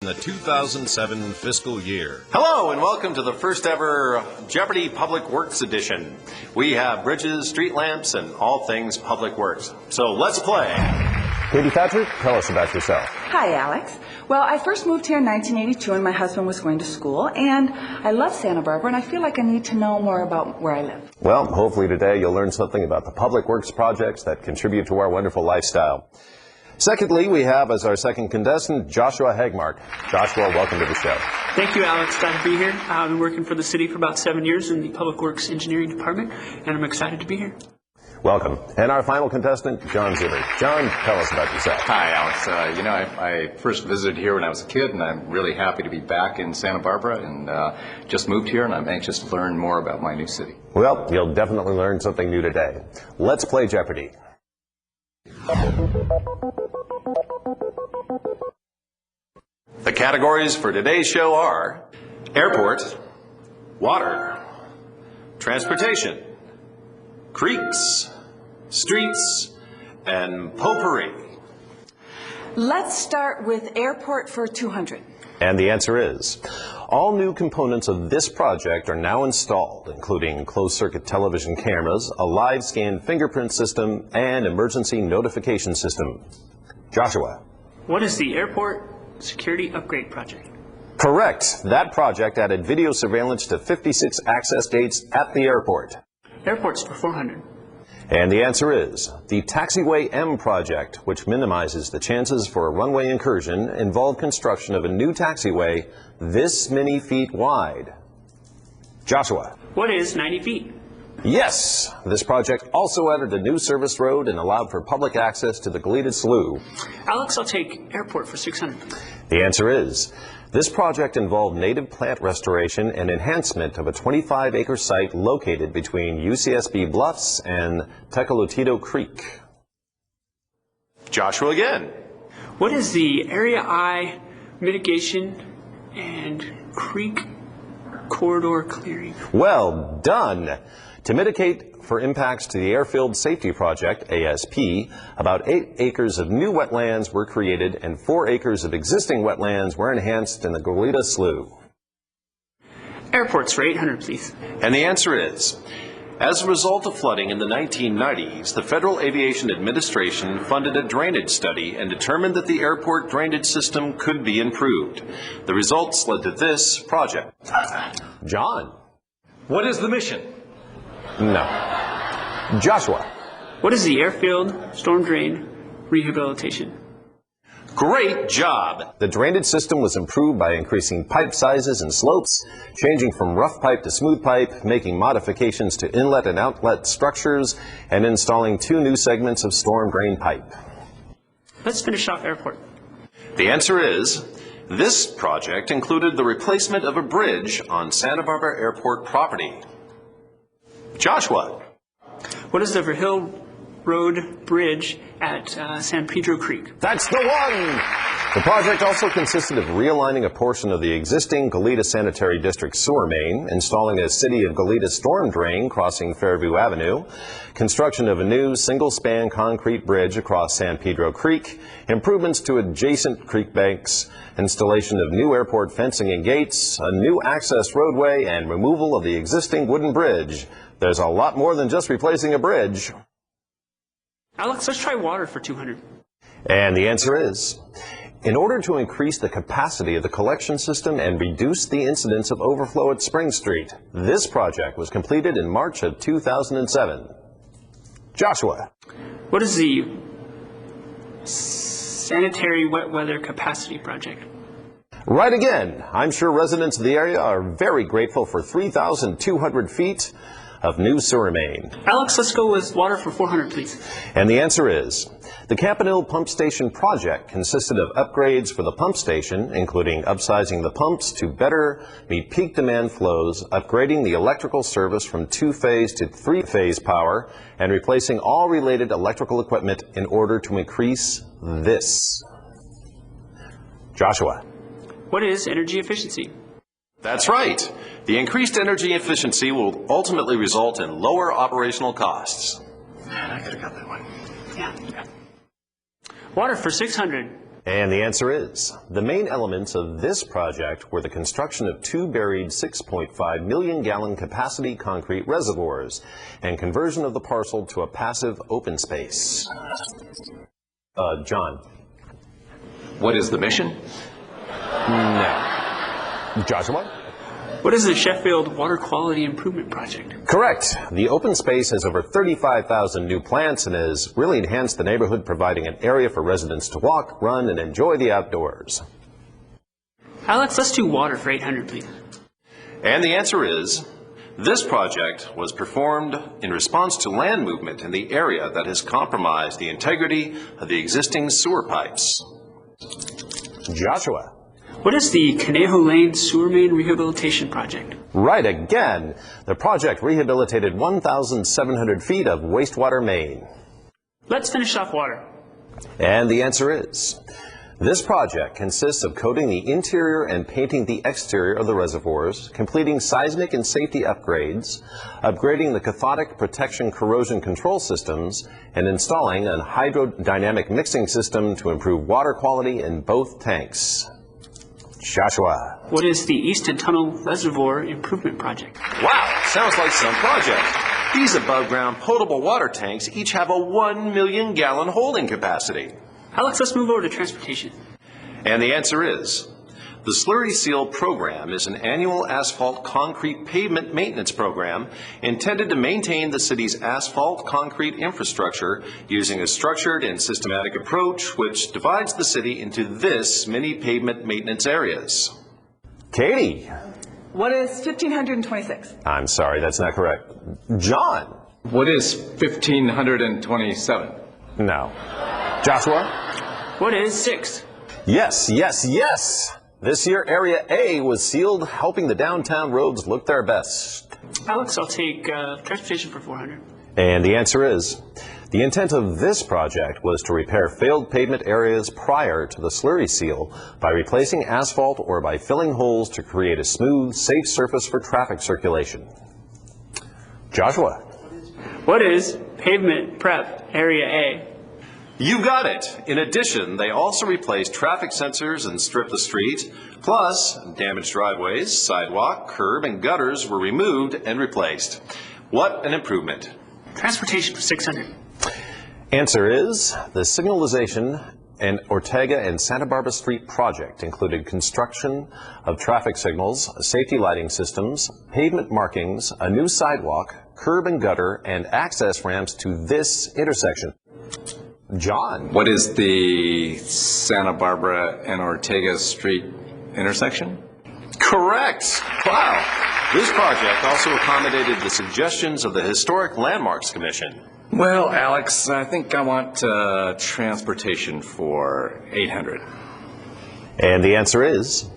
the 2007 fiscal year. Hello and welcome to the first ever Jeopardy Public Works edition. We have bridges, street lamps, and all things public works. So let's play. Katie Patrick, tell us about yourself. Hi, Alex. Well, I first moved here in 1982 when my husband was going to school, and I love Santa Barbara, and I feel like I need to know more about where I live. Well, hopefully today you'll learn something about the public works projects that contribute to our wonderful lifestyle. Secondly, we have as our second contestant, Joshua Hagmark. Joshua, welcome to the show. Thank you, Alex. Glad to be here. I've been working for the city for about 7 years in the Public Works Engineering Department, and I'm excited to be here. Welcome. And our final contestant, John Ziller. John, tell us about yourself. Hi, Alex. I first visited here when I was a kid, and I'm really happy to be back in Santa Barbara, and just moved here, and I'm anxious to learn more about my new city. Well, you'll definitely learn something new today. Let's play Jeopardy! The categories for today's show are airport, water, transportation, creeks, streets, and potpourri. Let's start with airport for 200. And the answer is, all new components of this project are now installed, including closed-circuit television cameras, a live scan fingerprint system, and emergency notification system. Joshua. What is the Airport Security Upgrade Project? Correct. That project added video surveillance to 56 access gates at the airport. Airports for 400. And the answer is, the Taxiway M project, which minimizes the chances for a runway incursion, involved construction of a new taxiway this many feet wide. Joshua. What is 90 feet? Yes, this project also added a new service road and allowed for public access to the Goleta Slough. Alex, I'll take airport for 600. The answer is, this project involved native plant restoration and enhancement of a 25-acre site located between UCSB Bluffs and Tecolotido Creek. Joshua again. What is the Area I mitigation and creek corridor clearing? Well done. To mitigate for impacts to the Airfield Safety Project, ASP, about 8 acres of new wetlands were created and 4 acres of existing wetlands were enhanced in the Goleta Slough. Airports for 800, please. And the answer is, as a result of flooding in the 1990s, the Federal Aviation Administration funded a drainage study and determined that the airport drainage system could be improved. The results led to this project. John. What is the mission? No. Joshua. What is the Airfield Storm Drain Rehabilitation? Great job! The drainage system was improved by increasing pipe sizes and slopes, changing from rough pipe to smooth pipe, making modifications to inlet and outlet structures, and installing 2 new segments of storm drain pipe. Let's finish off airport. The answer is, this project included the replacement of a bridge on Santa Barbara Airport property. Joshua. What is the Verhill Road Bridge at San Pedro Creek? That's the one! The project also consisted of realigning a portion of the existing Goleta Sanitary District sewer main, installing a City of Goleta storm drain crossing Fairview Avenue, construction of a new single-span concrete bridge across San Pedro Creek, improvements to adjacent creek banks, installation of new airport fencing and gates, a new access roadway, and removal of the existing wooden bridge. There's a lot more than just replacing a bridge. Alex, let's try water for 200. And the answer is, in order to increase the capacity of the collection system and reduce the incidence of overflow at Spring Street, this project was completed in March of 2007. Joshua. What is the Sanitary Wet Weather Capacity Project? Right again. I'm sure residents of the area are very grateful for 3,200 feet of new sewer main. Alex, let's go with water for 400, please. And the answer is, the Campanile Pump Station project consisted of upgrades for the pump station, including upsizing the pumps to better meet peak demand flows, upgrading the electrical service from 2-phase to 3-phase power, and replacing all related electrical equipment in order to increase this. Joshua. What is energy efficiency? That's right. The increased energy efficiency will ultimately result in lower operational costs. Man, I could have got that one. Yeah. Water for 600. And the answer is, the main elements of this project were the construction of two buried 6.5 million gallon capacity concrete reservoirs and conversion of the parcel to a passive open space. John. What is the mission? No. Joshua? What is the Sheffield Water Quality Improvement Project? Correct. The open space has over 35,000 new plants and has really enhanced the neighborhood, providing an area for residents to walk, run, and enjoy the outdoors. Alex, let's do water for 800, please. And the answer is, this project was performed in response to land movement in the area that has compromised the integrity of the existing sewer pipes. Joshua. What is the Conejo Lane Sewer Main Rehabilitation Project? Right again. The project rehabilitated 1,700 feet of wastewater main. Let's finish off water. And the answer is, this project consists of coating the interior and painting the exterior of the reservoirs, completing seismic and safety upgrades, upgrading the cathodic protection corrosion control systems, and installing a hydrodynamic mixing system to improve water quality in both tanks. Joshua. What is the Easton Tunnel Reservoir Improvement Project? Wow, sounds like some project. These above-ground potable water tanks each have a 1 million gallon holding capacity. Alex, let's move over to transportation. And the answer is, the Slurry Seal program is an annual asphalt concrete pavement maintenance program intended to maintain the city's asphalt concrete infrastructure using a structured and systematic approach which divides the city into this many pavement maintenance areas. Katie. What is 1,526? I'm sorry, that's not correct. John. What is 1,527? No. Joshua. What is 6? Yes, yes, yes. This year, Area A was sealed, helping the downtown roads look their best. Alex, I'll take transportation for 400. And the answer is, the intent of this project was to repair failed pavement areas prior to the slurry seal by replacing asphalt or by filling holes to create a smooth, safe surface for traffic circulation. Joshua. What is pavement prep Area A? You got it! In addition, they also replaced traffic sensors and stripped the street. Plus, damaged driveways, sidewalk, curb, and gutters were removed and replaced. What an improvement. Transportation for 600. Answer is, the signalization and Ortega and Santa Barbara Street project included construction of traffic signals, safety lighting systems, pavement markings, a new sidewalk, curb and gutter, and access ramps to this intersection. John. What is the Santa Barbara and Ortega Street intersection? Correct! Wow! This project also accommodated the suggestions of the Historic Landmarks Commission. Well, Alex, I think I want transportation for 800. And the answer is,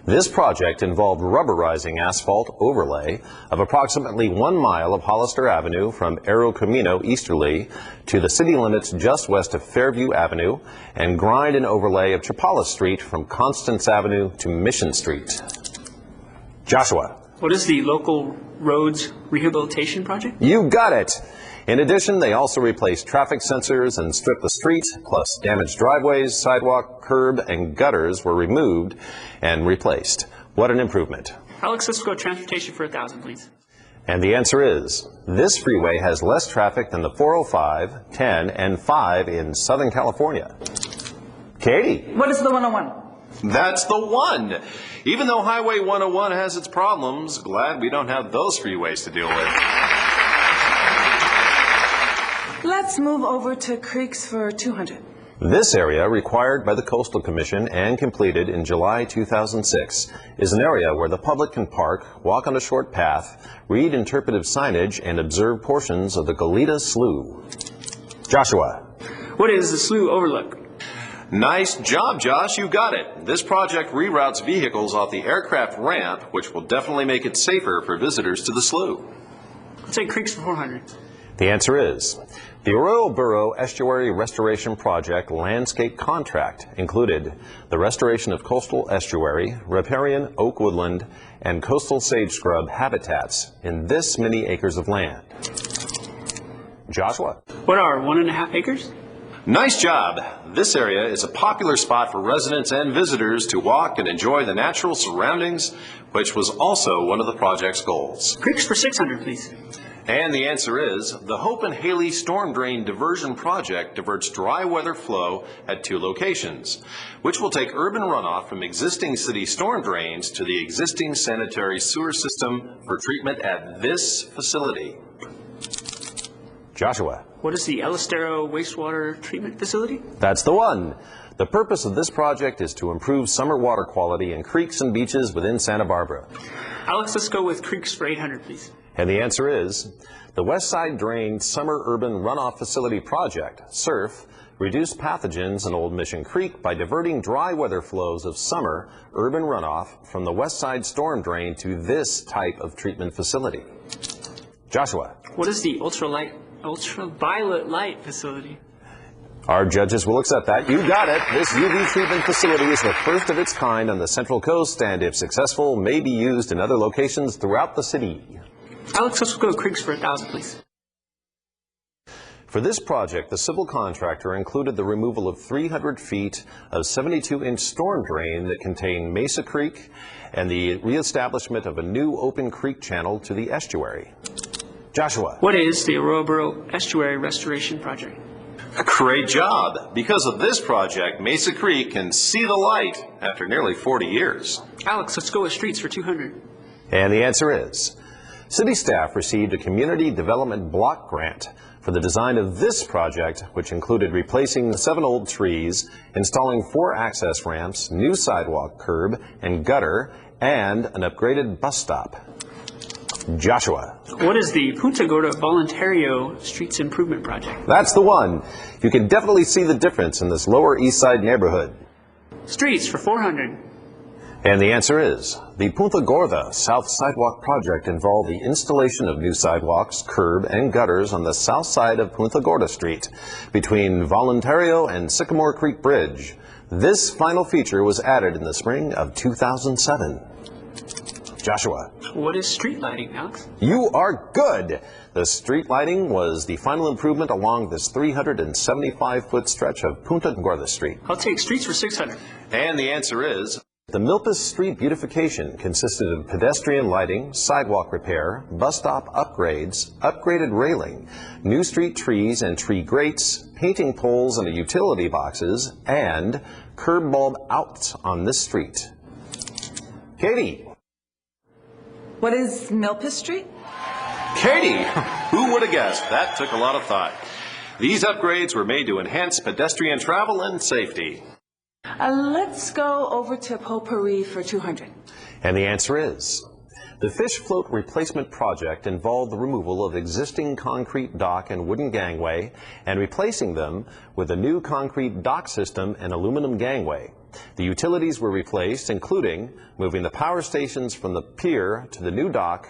this project involved rubberizing asphalt overlay of approximately 1 mile of Hollister Avenue from Arroyo Camino easterly to the city limits just west of Fairview Avenue and grind and overlay of Chapala Street from Constance Avenue to Mission Street. Joshua. What is the Local Roads Rehabilitation Project? You got it! In addition, they also replaced traffic sensors and stripped the street, plus damaged driveways, sidewalk, curb, and gutters were removed and replaced. What an improvement. Alex, let's go transportation for 1,000, please. And the answer is, this freeway has less traffic than the 405, 10, and 5 in Southern California. Katie. What is the 101? That's the one! Even though Highway 101 has its problems, glad we don't have those freeways to deal with. Let's move over to creeks for 200. This area, required by the Coastal Commission and completed in July 2006, is an area where the public can park, walk on a short path, read interpretive signage, and observe portions of the Goleta Slough. Joshua. What is the Slough Overlook? Nice job, Josh. You got it. This project reroutes vehicles off the aircraft ramp, which will definitely make it safer for visitors to the slough. Let's say creeks for 400. The answer is, the Arroyo Burro Estuary Restoration Project landscape contract included the restoration of coastal estuary, riparian oak woodland, and coastal sage scrub habitats in this many acres of land. Joshua. What are 1.5 acres? Nice job. This area is a popular spot for residents and visitors to walk and enjoy the natural surroundings, which was also one of the project's goals. Creeks for 600, please. And the answer is, the Hope and Haley Storm Drain Diversion Project diverts dry weather flow at 2 locations, which will take urban runoff from existing city storm drains to the existing sanitary sewer system for treatment at this facility. Joshua. What is the Elistero Wastewater Treatment Facility? That's the one. The purpose of this project is to improve summer water quality in creeks and beaches within Santa Barbara. Alex, let's go with creeks for 800, please. And the answer is, the West Side Drain Summer Urban Runoff Facility Project, SURF, reduced pathogens in Old Mission Creek by diverting dry weather flows of summer urban runoff from the West Side Storm Drain to this type of treatment facility. Joshua. What is the ultraviolet light facility? Our judges will accept that. You got it. This UV treatment facility is the first of its kind on the Central Coast and, if successful, may be used in other locations throughout the city. Alex, let's go creeks for 1,000, please. For this project, the civil contractor included the removal of 300 feet of 72-inch storm drain that contained Mesa Creek and the reestablishment of a new open creek channel to the estuary. Joshua. What is the Arroyo Estuary Restoration Project? Great job. Because of this project, Mesa Creek can see the light after nearly 40 years. Alex, let's go with streets for 200. And the answer is, city staff received a community development block grant for the design of this project, which included replacing 7 old trees, installing 4 access ramps, new sidewalk, curb, and gutter, and an upgraded bus stop. Joshua. What is the Punta Gorda Voluntario Streets Improvement Project? That's the one. You can definitely see the difference in this Lower East Side neighborhood. Streets for 400. And the answer is, the Punta Gorda South Sidewalk Project involved the installation of new sidewalks, curb, and gutters on the south side of Punta Gorda Street between Voluntario and Sycamore Creek Bridge. This final feature was added in the spring of 2007. Joshua. What is street lighting, Alex? You are good. The street lighting was the final improvement along this 375-foot stretch of Punta Gorda Street. I'll take streets for 600. And the answer is, the Milpas Street beautification consisted of pedestrian lighting, sidewalk repair, bus stop upgrades, upgraded railing, new street trees and tree grates, painting poles and utility boxes, and curb bulb outs on this street. Katie. What is Milpas Street? Katie, who would have guessed? That took a lot of thought. These upgrades were made to enhance pedestrian travel and safety. Let's go over to Potpourri for 200. And the answer is, the fish float replacement project involved the removal of existing concrete dock and wooden gangway and replacing them with a new concrete dock system and aluminum gangway. The utilities were replaced, including moving the power stations from the pier to the new dock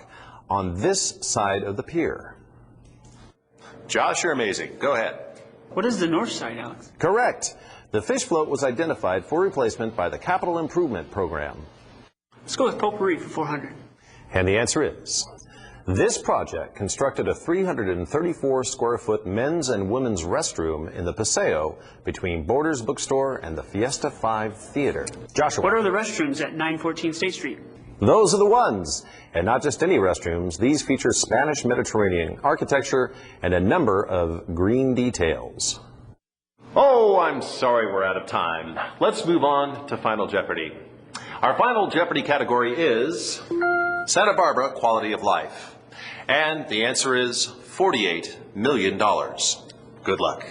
on this side of the pier. Josh, you're amazing. Go ahead. What is the north side, Alex? Correct. The fish float was identified for replacement by the Capital Improvement Program. Let's go with Potpourri for 400. And the answer is, this project constructed a 334-square-foot men's and women's restroom in the Paseo between Borders Bookstore and the Fiesta 5 Theater. Joshua. What are the restrooms at 914 State Street? Those are the ones. And not just any restrooms. These feature Spanish Mediterranean architecture and a number of green details. Oh, I'm sorry we're out of time. Let's move on to Final Jeopardy. Our Final Jeopardy category is Santa Barbara Quality of Life. And the answer is $48 million. Good luck.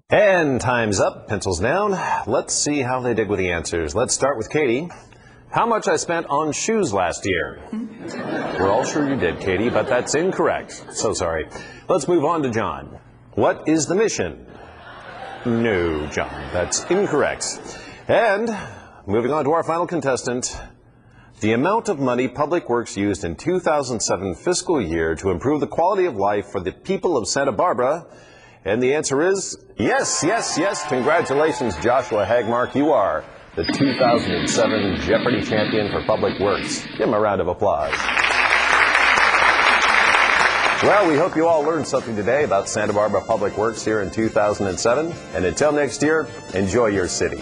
And time's up, pencils down. Let's see how they did with the answers. Let's start with Katie. How much I spent on shoes last year? We're all sure you did, Katie, but that's incorrect. So sorry. Let's move on to John. What is the mission? No, John, that's incorrect. And moving on to our final contestant, the amount of money Public Works used in 2007 fiscal year to improve the quality of life for the people of Santa Barbara. And the answer is yes, yes, yes. Congratulations, Joshua Hagmark. You are the 2007 Jeopardy champion for Public Works. Give him a round of applause. Well, we hope you all learned something today about Santa Barbara Public Works here in 2007. And until next year, enjoy your city.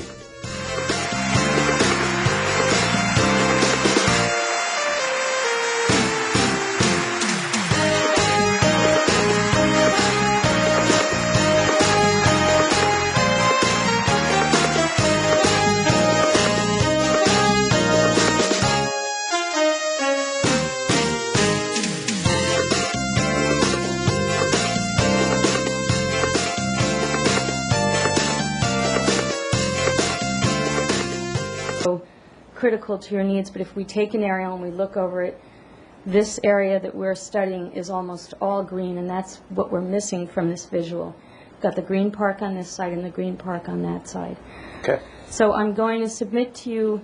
Critical to your needs, but if we take an aerial and we look over it, this area that we're studying is almost all green, and that's what we're missing from this visual. We've got the green park on this side and the green park on that side. Okay. So I'm going to submit to you